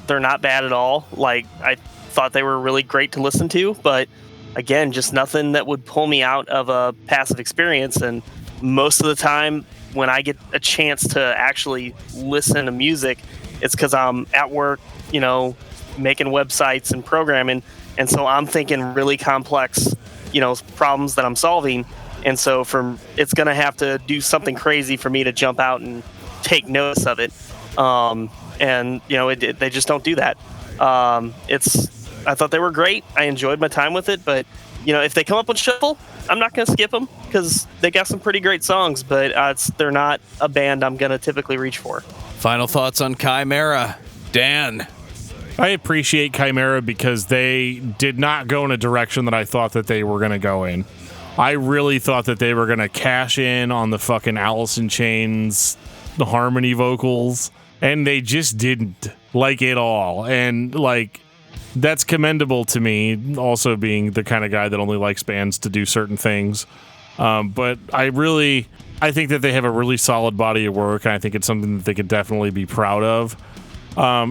They're not bad at all. Like, I thought they were really great to listen to, but again, just nothing that would pull me out of a passive experience. And most of the time when I get a chance to actually listen to music, it's because I'm at work, making websites and programming. And so I'm thinking really complex, problems that I'm solving. And so it's going to have to do something crazy for me to jump out and take notice of it. They just don't do that. I thought they were great. I enjoyed my time with it, but if they come up with Shuffle, I'm not going to skip them because they got some pretty great songs, but they're not a band I'm going to typically reach for. Final thoughts on Chimaira. Dan. I appreciate Chimaira because they did not go in a direction that I thought that they were going to go in. I really thought that they were going to cash in on the fucking Alice in Chains, the harmony vocals, and they just didn't, like, at all. And, like, that's commendable to me, also being the kind of guy that only likes bands to do certain things. But I think that they have a really solid body of work, and I think it's something that they could definitely be proud of.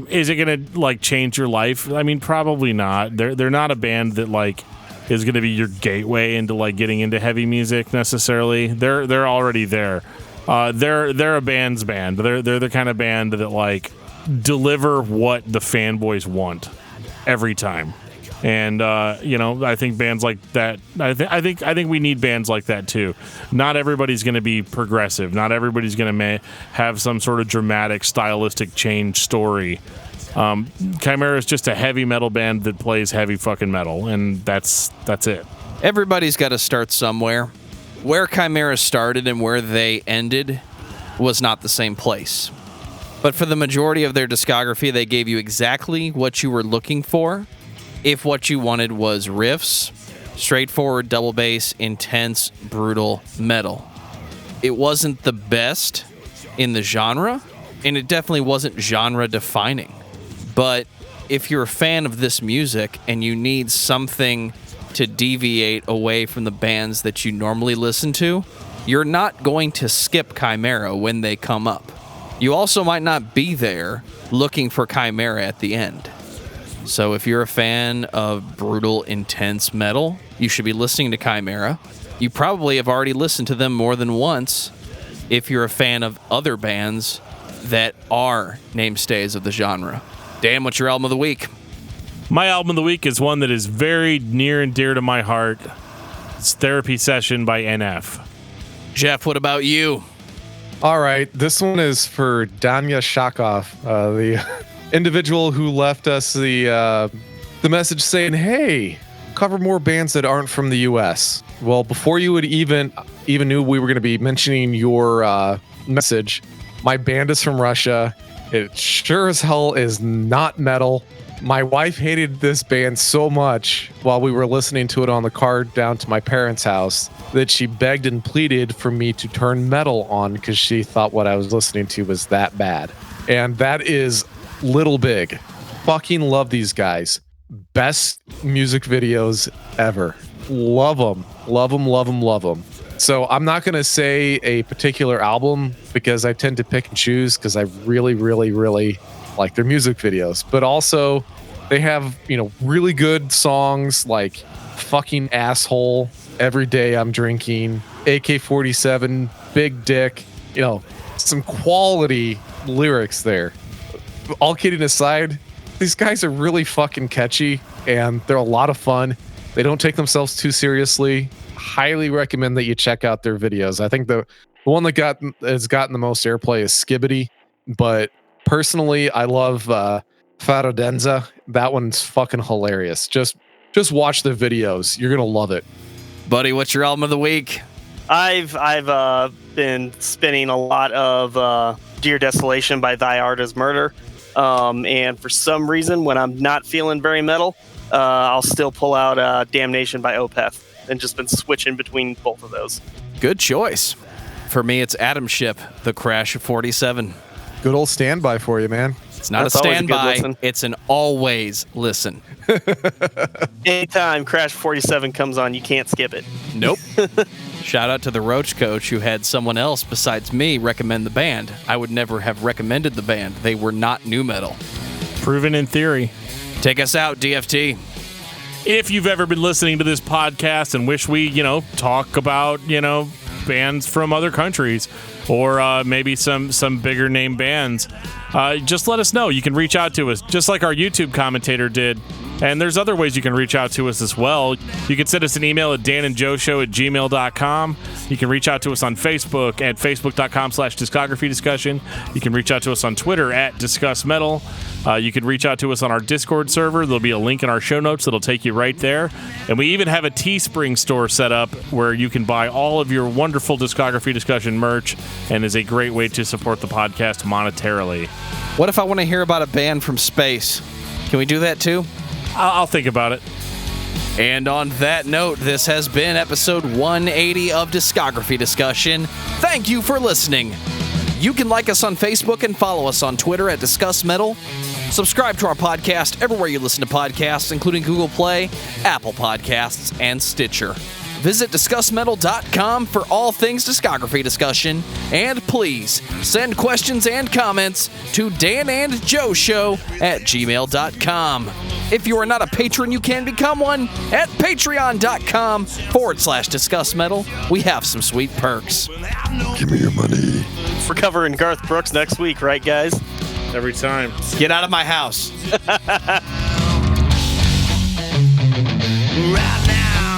Is it gonna like change your life? I mean, probably not. They're not a band that like is gonna be your gateway into like getting into heavy music necessarily. They're already there. They're a band's band. They're the kind of band that like deliver what the fanboys want every time. And I think bands like that. I think we need bands like that too. Not everybody's going to be progressive. Not everybody's going to have some sort of dramatic, stylistic change story. Chimaira is just a heavy metal band that plays heavy fucking metal, and that's it. Everybody's got to start somewhere. Where Chimaira started and where they ended was not the same place. But for the majority of their discography, they gave you exactly what you were looking for. If what you wanted was riffs, straightforward double bass, intense, brutal metal. It wasn't the best in the genre, and it definitely wasn't genre defining. But if you're a fan of this music and you need something to deviate away from the bands that you normally listen to, you're not going to skip Chimaira when they come up. You also might not be there looking for Chimaira at the end. So if you're a fan of brutal, intense metal, you should be listening to Chimaira. You probably have already listened to them more than once if you're a fan of other bands that are namestays of the genre. Dan, what's your album of the week? My album of the week is one that is very near and dear to my heart. It's Therapy Session by NF. Geoff, what about you? All right, this one is for Danya Shakov, the individual who left us the message saying, "Hey, cover more bands that aren't from the U.S." Well, before you would even knew we were going to be mentioning your message, my band is from Russia. It sure as hell is not metal. My wife hated this band so much while we were listening to it on the car down to my parents' house that she begged and pleaded for me to turn metal on because she thought what I was listening to was that bad. And that is Little Big. Fucking love these guys. Best music videos ever. Love them. Love them, love them, love them. So I'm not going to say a particular album because I tend to pick and choose because I really, really, really like their music videos. But also they have, really good songs like Fucking Asshole, Every Day I'm Drinking, AK-47, Big Dick, some quality lyrics there. All kidding aside, these guys are really fucking catchy and they're a lot of fun. They don't take themselves too seriously. Highly recommend that you check out their videos. I think the one that has gotten the most airplay is Skibbity, but personally, I love Farodenza. That one's fucking hilarious. Just watch the videos. You're gonna love it. Buddy, what's your album of the week? I've been spinning a lot of Dear Desolation by Thy Art Is Murder, and for some reason, when I'm not feeling very metal, I'll still pull out Damnation by Opeth, and just been switching between both of those. Good choice. For me, it's Atomship, The Crash of 47. Good old standby for you, man. It's not That's a always a good standby, listen. it's an always listen. Anytime Crash 47 comes on, you can't skip it. Nope. Shout out to the Roach Coach who had someone else besides me recommend the band. I would never have recommended the band. They were not nu metal. Proven in theory. Take us out, DFT. If you've ever been listening to this podcast and wish we, talk about, bands from other countries or maybe some bigger name bands, just let us know. You can reach out to us just like our YouTube commentator did. And there's other ways you can reach out to us as well. You can send us an email at danandjoeshow@gmail.com. You can reach out to us on Facebook at facebook.com/discography discussion. You can reach out to us on Twitter at discussmetal. You can reach out to us on our Discord server. There'll be a link in our show notes that'll take you right there. And we even have a Teespring store set up where you can buy all of your wonderful Discography discussion merch and is a great way to support the podcast monetarily. What if I want to hear about a band from space? Can we do that too? I'll think about it. And on that note, this has been episode 180 of Discography Discussion. Thank you for listening. You can like us on Facebook and follow us on Twitter at discussmetal. Subscribe to our podcast everywhere you listen to podcasts, including Google Play, Apple Podcasts, and Stitcher. Visit discussmetal.com for all things discography discussion. And please send questions and comments to danandjoeshow@gmail.com. If you are not a patron, you can become one at patreon.com/discussmetal. We have some sweet perks. Give me your money. We're covering Garth Brooks next week, right, guys? Every time. Get out of my house. Right now.